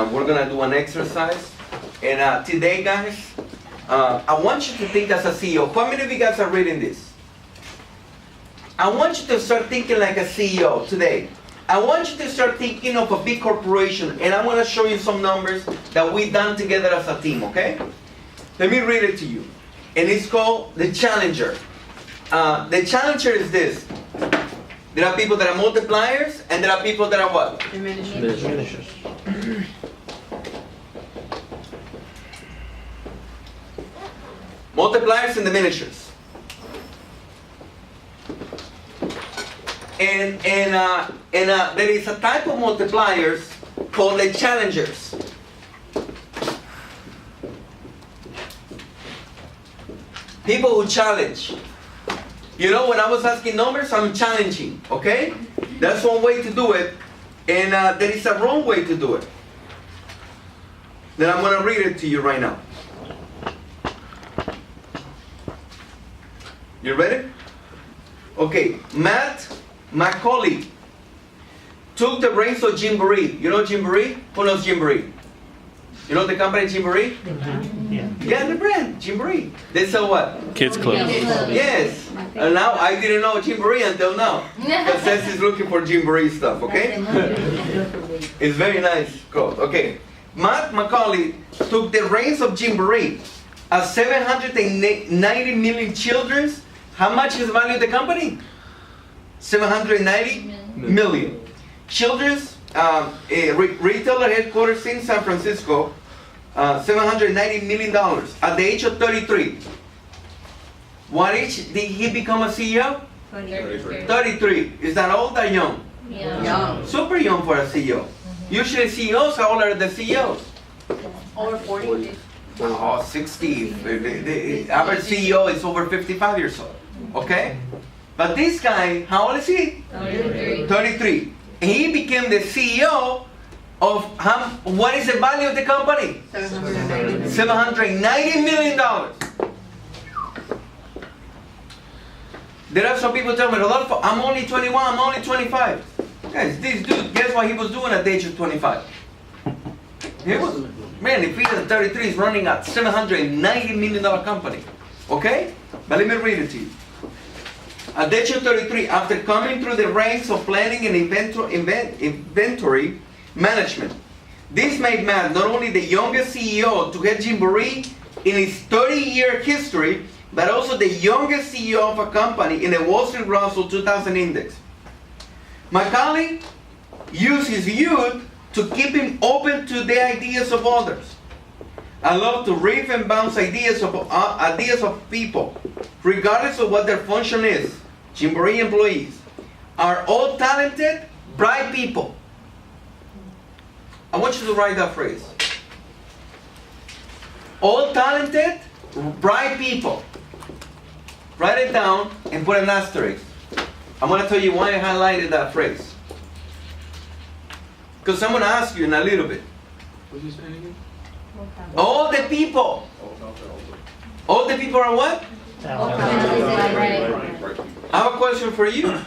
we're gonna do an exercise. And today, guys, I want you to think as a CEO. How many of you guys are reading this? I want you to start thinking like a CEO today. I want you to start thinking of a big corporation, and I'm gonna show you some numbers that we've done together as a team, okay? Let me read it to you. And it's called the Challenger. The Challenger is this. There are people that are multipliers, and there are people that are what? Diminishers. Multipliers and diminishers. And there is a type of multipliers called the challengers. People who challenge. You know, when I was asking numbers, I'm challenging, okay? That's one way to do it. And there is a wrong way to do it. Then I'm going to read it to you right now. You ready? Okay, Matt Macaulay took the reins of Gymboree. You know Gymboree? Who knows Gymboree? You know the company Gymboree? Yeah, the brand, Gymboree. They sell what? Kids clothes. Yes. And now I didn't know Gymboree until now. But says he's looking for Gymboree stuff, okay? It's very nice clothes. Okay. Matt Macaulay took the reins of Gymboree. 790 million children. How much is the value of the company? 790 million. Children's retailer headquarters in San Francisco, $790 million at the age of 33. What age did he become a CEO? 33. Is that old or young? Young. Super young for a CEO. Usually CEOs are older than CEOs. Over 40. Oh, 60. The average CEO is over 55 years old. Okay? But this guy, how old is he? 33. And he became the CEO of, what is the value of the company? $790 million. There are some people tell me, Rodolfo, I'm only 21, I'm only 25. Guys, this dude, guess what he was doing at the age of 25? He was, man, if he's at 33, he's running a $790 million company. Okay? But let me read it to you. At the age of 33, after coming through the ranks of planning and inventory management, this made Matt not only the youngest CEO to get Gymboree in his 30-year history, but also the youngest CEO of a company in the Wall Street Russell 2000 index. Macaulay used his youth to keep him open to the ideas of others. I love to riff and bounce ideas of people, regardless of what their function is. Gymboree employees are all talented, bright people. I want you to write that phrase. All talented, bright people. Write it down and put an asterisk. I'm going to tell you why I highlighted that phrase. Because I'm going to ask you in a little bit. What's he saying again? All the people. All the people are what? I have a question for you.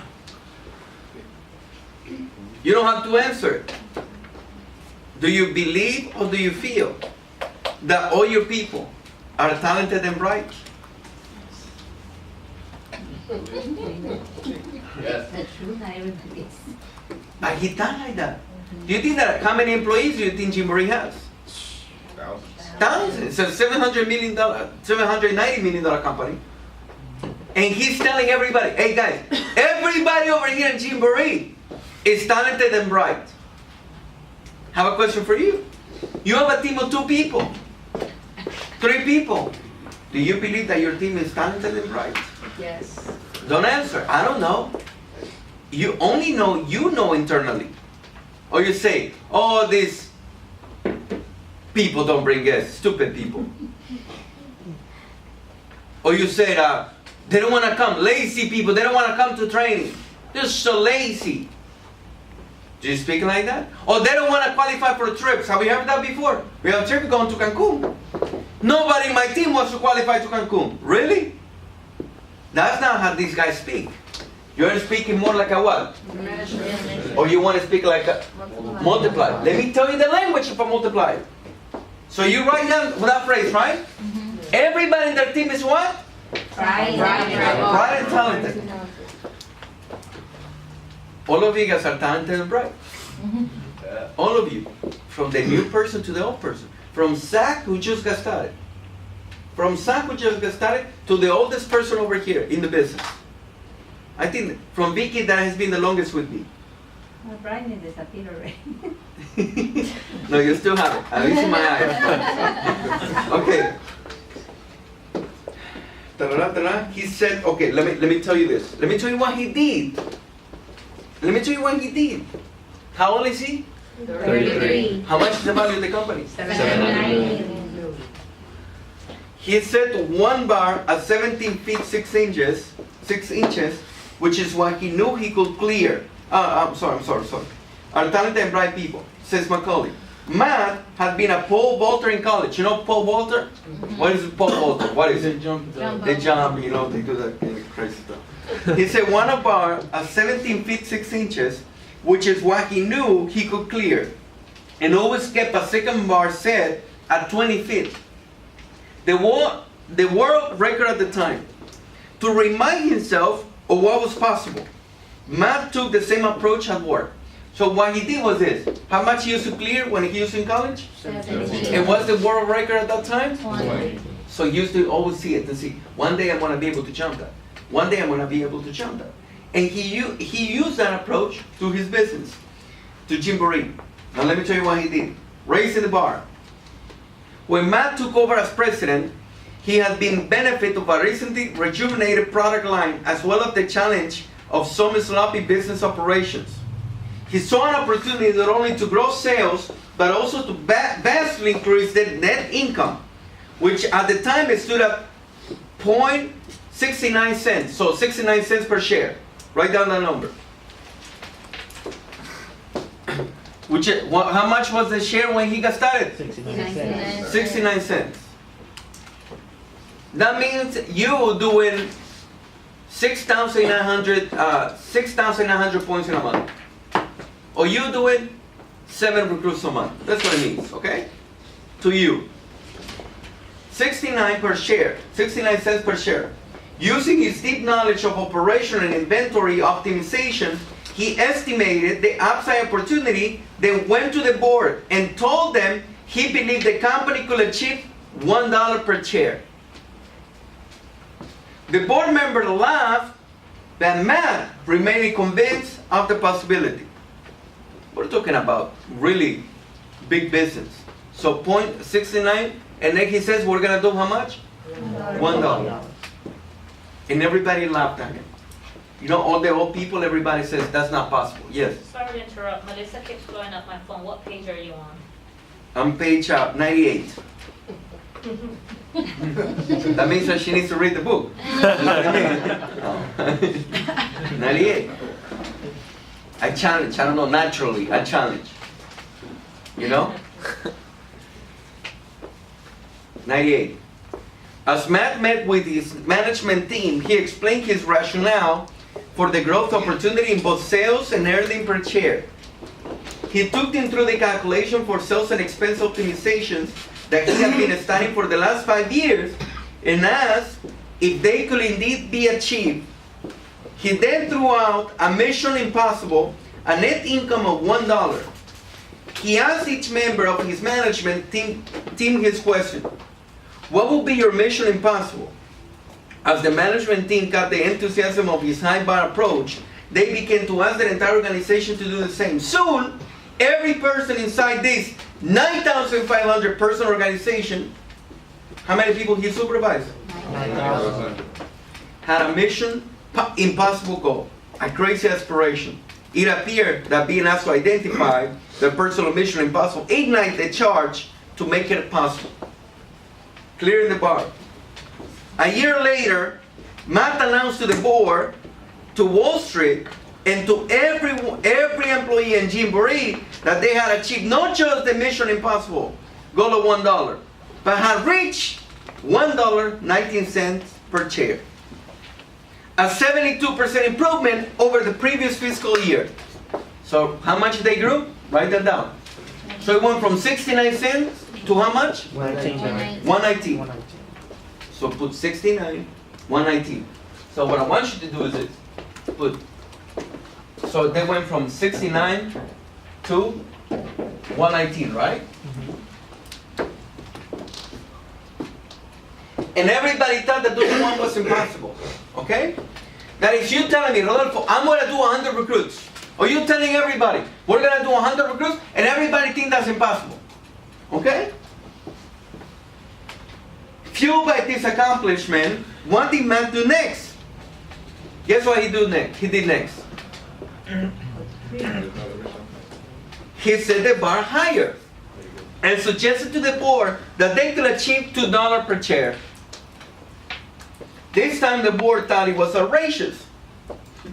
You don't have to answer it. Do you believe or do you feel that all your people are talented and bright? Yes. I hit that like that. Do you think that how many employees do you think Gymboree has? Thousands. It's a $790 million company. And he's telling everybody, hey guys, everybody over here in Gymboree is talented and bright. I have a question for you. You have a team of 2 people, 3 people. Do you believe that your team is talented and bright? Yes. Don't answer. I don't know. You only know you know internally. Or you say, oh, these people don't bring guests, stupid people. Or you say, they don't want to come, lazy people, they don't want to come to training. They're so lazy. Do you speak like that? Or they don't want to qualify for trips. Have you heard that before? We have a trip going to Cancun. Nobody in my team wants to qualify to Cancun. Really? That's not how these guys speak. You're speaking more like a what? Or you want to speak like a multiplier? Let me tell you the language of a multiplier. So you write down that phrase, right? Everybody in their team is what? Bright and talented. All of you guys are talented and bright. All of you. From the new person to the old person. From Zach, who just got started. From Zach, who just got started, to the oldest person over here in the business. I think from Vicky, that has been the longest with me. Brian disappeared already. No, you still have it. At least in my eyes. Okay. Ta-da-da-da-da. He said, okay, let me tell you this. Let me tell you what he did. Let me tell you what he did. How old is he? 33. How much is the value of the company? 79. He set one bar at 17 feet 6 inches, which is what he knew he could clear. I'm sorry. Are talented and bright people, says Macaulay. Matt had been a pole vaulter in college. You know pole vaulter? What is a pole vaulter? What is They it? jump. They jump, you know, they do that kind of crazy stuff. He said one bar at 17 feet 6 inches, which is what he knew he could clear, and always kept a second bar set at 20 feet. The world record at the time. To remind himself of what was possible, Matt took the same approach at work. So what he did was this. How much he used to clear when he was in college? 17. And what's the world record at that time? 20. So he used to always see it and see, one day I'm going to be able to jump that. One day I'm going to be able to jump that. And he used that approach to his business, to Jamboree. Now let me tell you what he did. Raising the bar. When Matt took over as president, he had been benefit of a recently rejuvenated product line as well as the challenge of some sloppy business operations. He saw an opportunity not only to grow sales, but also to vastly increase the net income, which at the time it stood at 0.69 cents, so 69 cents per share. Write down that number. How much was the share when he got started? 69 cents. That means you doing 6,900 points in a month. Or you doing 7 recruits a month. That's what it means, okay? To you. 69 per share, 69 cents per share. Using his deep knowledge of operation and inventory optimization, he estimated the upside opportunity, then went to the board and told them he believed the company could achieve $1 per share. The board member laughed, but Matt remained convinced of the possibility. We're talking about really big business. So 0.69, and then he says we're going to do how much? $1. And everybody laughed at him. You know, all the old people, everybody says that's not possible. Yes? Sorry to interrupt. Melissa keeps blowing up my phone. What page are you on? I'm page 98. That means that she needs to read the book. 98. I challenge, I don't know, naturally, I challenge. You know? 98. As Matt met with his management team, he explained his rationale for the growth opportunity in both sales and earnings per share. He took them through the calculation for sales and expense optimizations that he had been studying for the last 5 years and asked if they could indeed be achieved. He then threw out a mission impossible, a net income of $1. He asked each member of his management team his question. What would be your mission impossible? As the management team got the enthusiasm of his high bar approach, they began to ask the entire organization to do the same. Soon, every person inside this 9,500 person organization, how many people he supervised? 9,000. Had a mission impossible goal, a crazy aspiration. It appeared that being asked to identify the personal mission impossible ignited the charge to make it possible. Clearing the bar. A year later, Matt announced to the board, to Wall Street, and to every employee in Jamboree that they had achieved not just the mission impossible goal of $1, but had reached $1.19 per share. a 72% improvement over the previous fiscal year. So how much they grew? Write that down. So it went from 69 cents to how much? 119. 119. So put 69, 119. So what I want you to do is this. Put, so they went from 69 to 119, right? And everybody thought that this one was impossible. Okay? That is you telling me, Rodolfo, I'm going to do 100 recruits. Or you telling everybody, we're going to do 100 recruits, and everybody think that's impossible. Okay? Fueled by this accomplishment, what did man do next? Guess what he did next? He set the bar higher and suggested to the board that they could achieve $2 per chair. This time the board thought it was outrageous,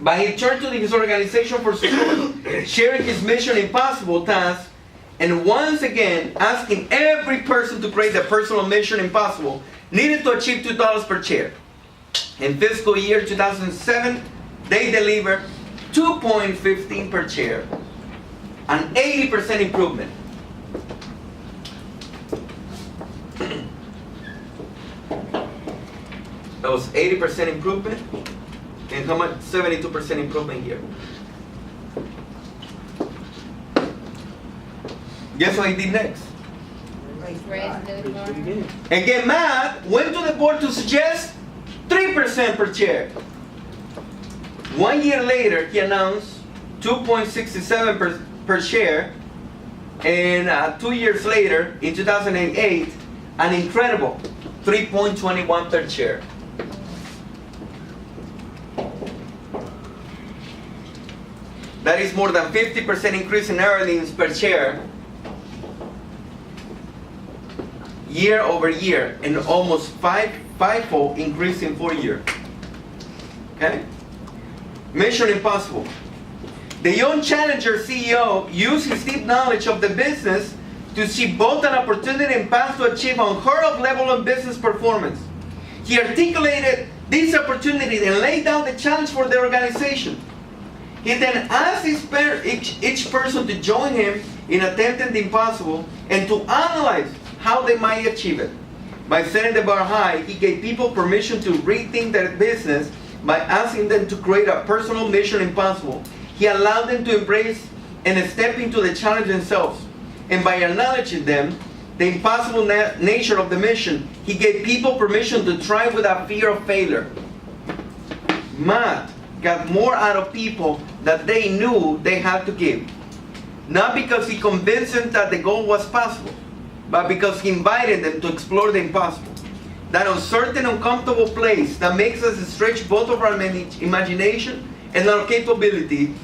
but he turned to his organization for support, sharing his mission impossible task, and once again asking every person to create the personal mission impossible needed to achieve $2 per chair. In fiscal year 2007, they delivered 2.15 per chair, an 80% improvement. That was 80% improvement, and how much? 72% improvement here. Guess what he did next? Again, Matt went to the board to suggest 3% per chair. 1 year later, he announced 2.67 per share, and 2 years later, in 2008, an incredible 3.21 per share. That is more than 50% increase in earnings per share year over year, and almost fivefold increase in 4 years. Okay? Mission impossible. The young challenger CEO used his deep knowledge of the business to see both an opportunity and path to achieve unheard of level of business performance. He articulated this opportunity and laid down the challenge for the organization. He then asked each person to join him in attempting the impossible and to analyze how they might achieve it. By setting the bar high, he gave people permission to rethink their business by asking them to create a personal mission impossible. He allowed them to embrace and step into the challenge themselves. And by acknowledging them, the impossible nature of the mission, he gave people permission to try without fear of failure. Matt got more out of people that they knew they had to give. Not because he convinced them that the goal was possible, but because he invited them to explore the impossible. That uncertain, uncomfortable place that makes us stretch both of our imagination and our capability.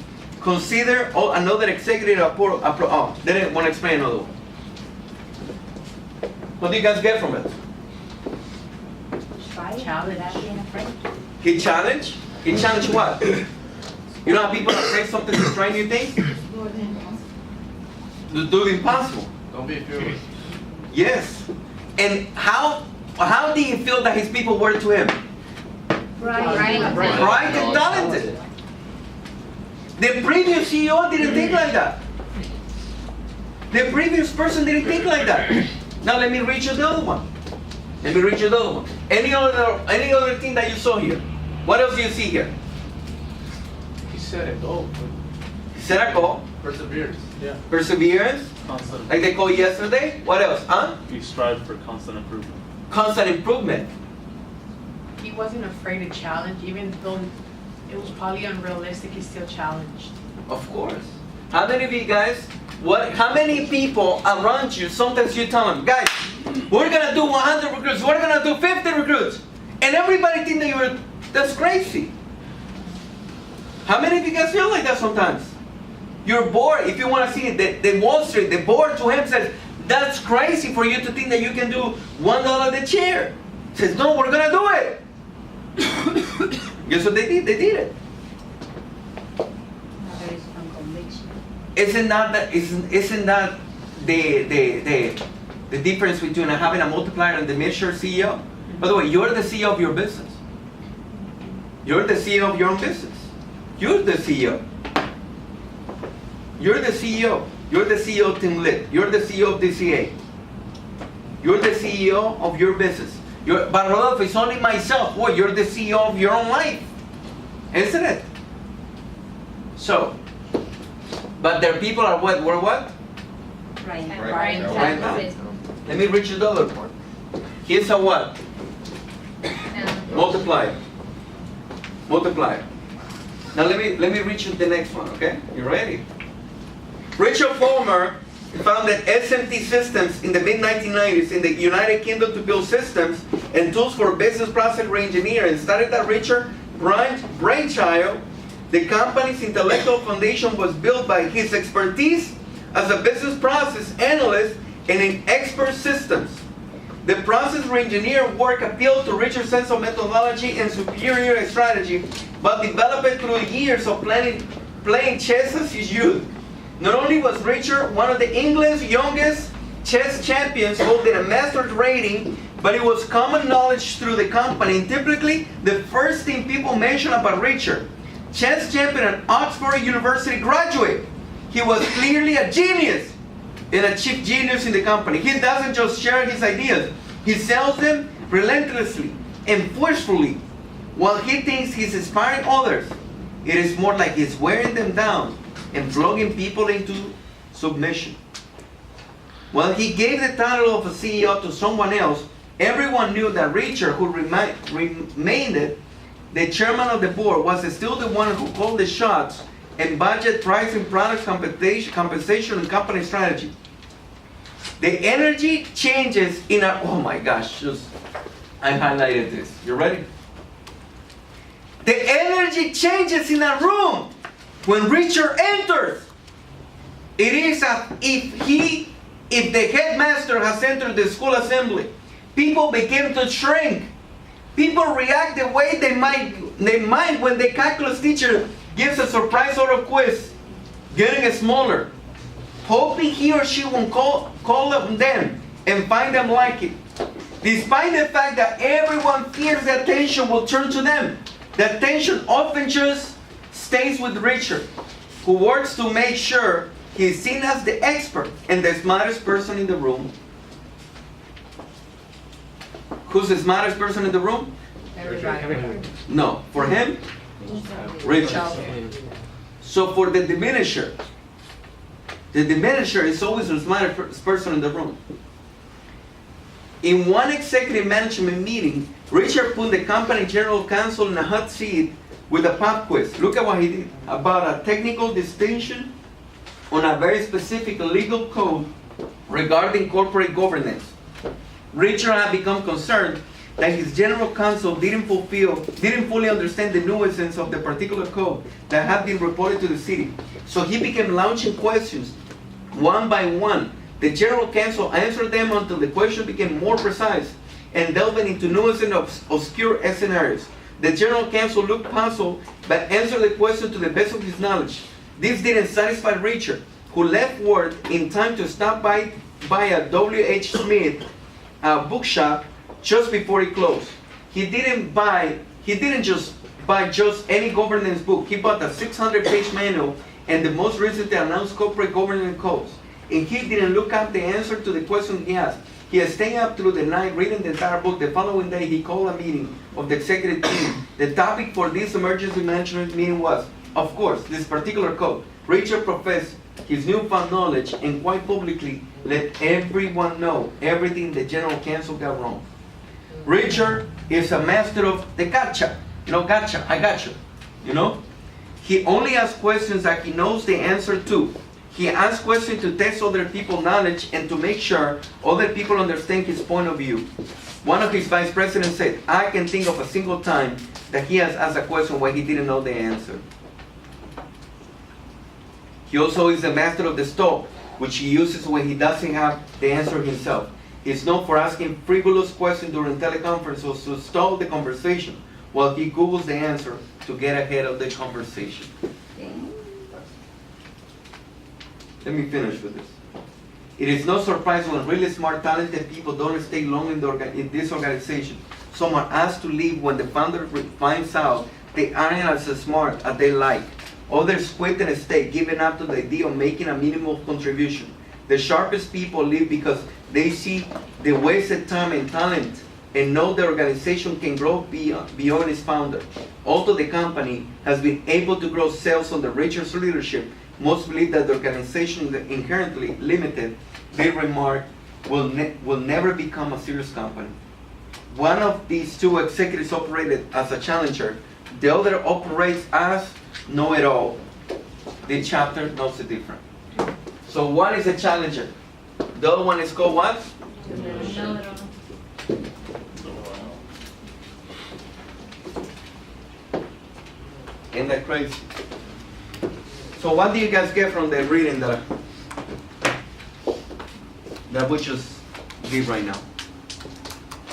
Consider another executive approach. They didn't want to explain another one. What do you guys get from it? Challenge. He challenged? He challenged what? You know how people are afraid something to try new things? To do the impossible. Don't be fearless. Yes. And how did he feel that his people were to him? Right. Bright and talented. The previous CEO didn't think like that. The previous person didn't think like that. Now let me read you the other one. Any other thing that you saw here? What else do you see here? He set a goal. Set a goal. Perseverance. Yeah. Perseverance. Constant. Like they called yesterday. What else? Huh? We strive for constant improvement. Constant improvement. He wasn't afraid to challenge, even though it was probably unrealistic, he still challenged. Of course. How many of you guys, how many people around you, sometimes you tell them, guys, we're going to do 100 recruits, we're going to do 50 recruits. And everybody think that that's crazy. How many of you guys feel like that sometimes? You're bored. If you want to see it, the Wall Street, the board to him says, that's crazy for you to think that you can do $1 the chair. He says, no, we're going to do it. Guess what they did? They did it. Very strong conviction. Isn't that the difference between having a multiplier and the Diminishers CEO? By the way, you're the CEO of your business. You're the CEO of your own business. You're the CEO. You're the CEO. You're the CEO of Team Lit. You're the CEO of DCA. You're the CEO of your business. But Rodolfo, it's only myself. What? You're the CEO of your own life. Isn't it? So, but their people are what? We're what? Right. Right. Right now. Let me read you the other part. Here's a what? Multiplier. Multiplier. Now let me read you the next one, okay? You ready? Richard Palmer founded SMT Systems in the mid-1990s in the United Kingdom to build systems and tools for business process reengineering. Started at Richard brainchild, the company's intellectual foundation was built by his expertise as a business process analyst and in expert systems. The process reengineer work appealed to Richard's sense of methodology and superior strategy, but developed through years of playing chess as his youth. Not only was Richard one of the England's youngest chess champions holding a master's rating, but it was common knowledge through the company. And typically, the first thing people mention about Richard, chess champion and Oxford University graduate, he was clearly a genius and a chief genius in the company. He doesn't just share his ideas, he sells them relentlessly and forcefully. While he thinks he's inspiring others, it is more like he's wearing them down and flogging people into submission. While he gave the title of a CEO to someone else, everyone knew that Richard, who remained the chairman of the board, was still the one who called the shots and budget, pricing, product compensation, and company strategy. The energy changes in our, oh my gosh, I highlighted this. You ready? The energy changes in a room when Richard enters. It is as if the headmaster has entered the school assembly. People begin to shrink. People react the way they might when the calculus teacher gives a surprise oral quiz, getting smaller, hoping he or she won't call them and find them like it. Despite the fact that everyone fears the attention will turn to them, the attention often just stays with Richard, who works to make sure he's seen as the expert and the smartest person in the room. Who's the smartest person in the room? Everybody. No, for him, Richard. So for the diminisher is always the smartest person in the room. In one executive management meeting, Richard put the company general counsel in a hot seat with a pop quiz. Look at what he did about a technical distinction on a very specific legal code regarding corporate governance. Richard had become concerned that his general counsel didn't fully understand the nuances of the particular code that had been reported to the city. So he began launching questions one by one. The general counsel answered them until the question became more precise and delving into nuances of obscure scenarios. The general counsel looked puzzled but answered the question to the best of his knowledge. This didn't satisfy Richard, who left word in time to stop by a W.H. Smith bookshop just before he closed. He didn't just buy any governance book. He bought a 600-page manual and the most recently announced corporate governance codes. And he didn't look up the answer to the question he asked. He had stayed up through the night reading the entire book. The following day, he called a meeting of the executive team. The topic for this emergency management meeting was, of course, this particular code. Richard professed his newfound knowledge and quite publicly let everyone know everything the general counsel got wrong. Richard is a master of the gotcha. Gotcha, I got you. He only asks questions that he knows the answer to. He asks questions to test other people's knowledge and to make sure other people understand his point of view. One of his vice presidents said, I can think of a single time that he has asked a question where he didn't know the answer. He also is a master of the stall, which he uses when he doesn't have the answer himself. He's known for asking frivolous questions during teleconferences to stall the conversation while he Googles the answer to get ahead of the conversation. Let me finish with this. It is no surprise when really smart, talented people don't stay long in this organization. Someone asked to leave when the founder finds out they aren't as smart as they like. Others quit and stay, giving up to the idea of making a minimal contribution. The sharpest people leave because they see the wasted time and talent and know the organization can grow beyond its founder. Although the company has been able to grow sales under Richard's leadership, most believe that the organization is inherently limited. They remark, will never become a serious company. One of these two executives operated as a challenger. The other operates as know-it-all. The chapter knows it different. So one is a challenger. The other one is called what? No. Isn't that crazy? So what do you guys get from the reading that we just did right now?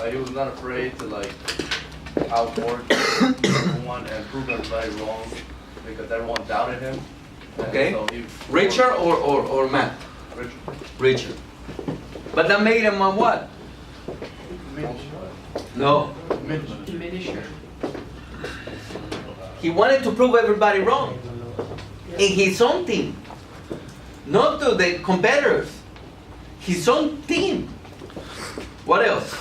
He was not afraid to like outwork everyone and prove everybody wrong because everyone doubted him. And Okay. so he, Richard or Matt? Richard. Richard. But that made him a what? No. Diminishers. He wanted to prove everybody wrong. In his own team. Not to the competitors. His own team. What else?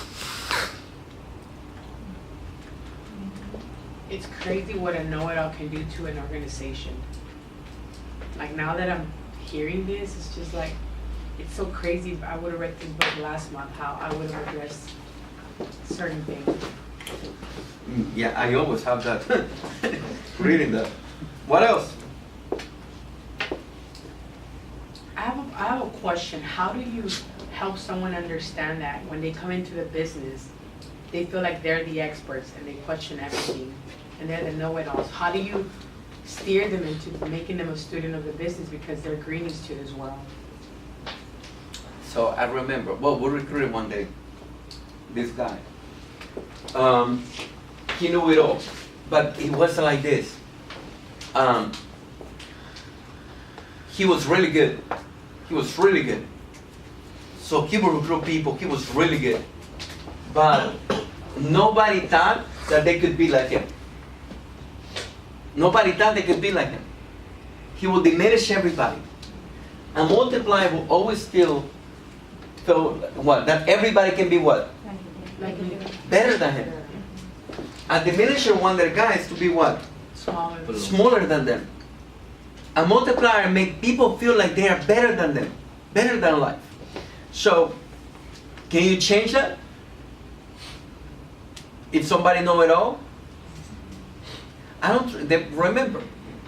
It's crazy what a know-it-all can do to an organization. Like now that I'm hearing this, it's just like, it's so crazy. I would have read this book last month, how I would have addressed certain things. Yeah, I always have that. Reading that. What else? I have a question. How do you help someone understand that when they come into the business, they feel like they're the experts and they question everything and they're the know-it-alls? How do you steer them into making them a student of the business because they're greenies to this world? So I remember, well, we recruited one day this guy. He knew it all, but it wasn't like this. He was really good. He was really good. So he would recruit people. He was really good. But nobody thought that they could be like him. Nobody thought they could be like him. He would diminish everybody. A multiplier will always feel what? That everybody can be what? Like Better than him. A diminisher want their guys to be what? smaller. Smaller than them. A multiplier make people feel like they are better than them, better than life. So, can you change that? If somebody know it all? Remember,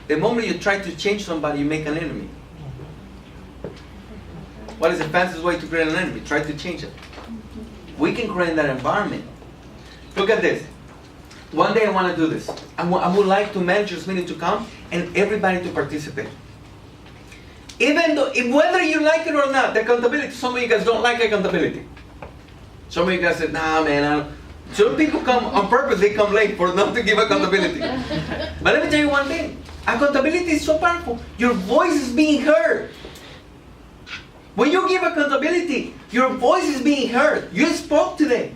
the moment you try to change somebody, you make an enemy. What is the fastest way to create an enemy? Try to change it. We can create that environment. Look at this. One day I want to do this. I would like to managers meeting to come and everybody to participate. Even though, whether you like it or not, the accountability. Some of you guys don't like accountability. Some of you guys said, nah, man. Some people come on purpose. They come late for not to give accountability. But let me tell you one thing. Accountability is so powerful. Your voice is being heard. When you give accountability, your voice is being heard. You spoke today.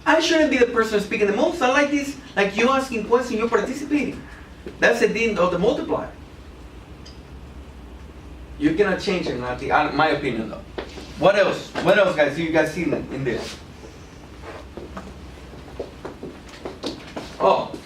I shouldn't be the person speaking the most. I like this, like you asking questions, you're participating. That's the thing of the multiplier. You cannot change it, Nati. My opinion, though. What else? What else, guys? Do you guys see in this? Oh,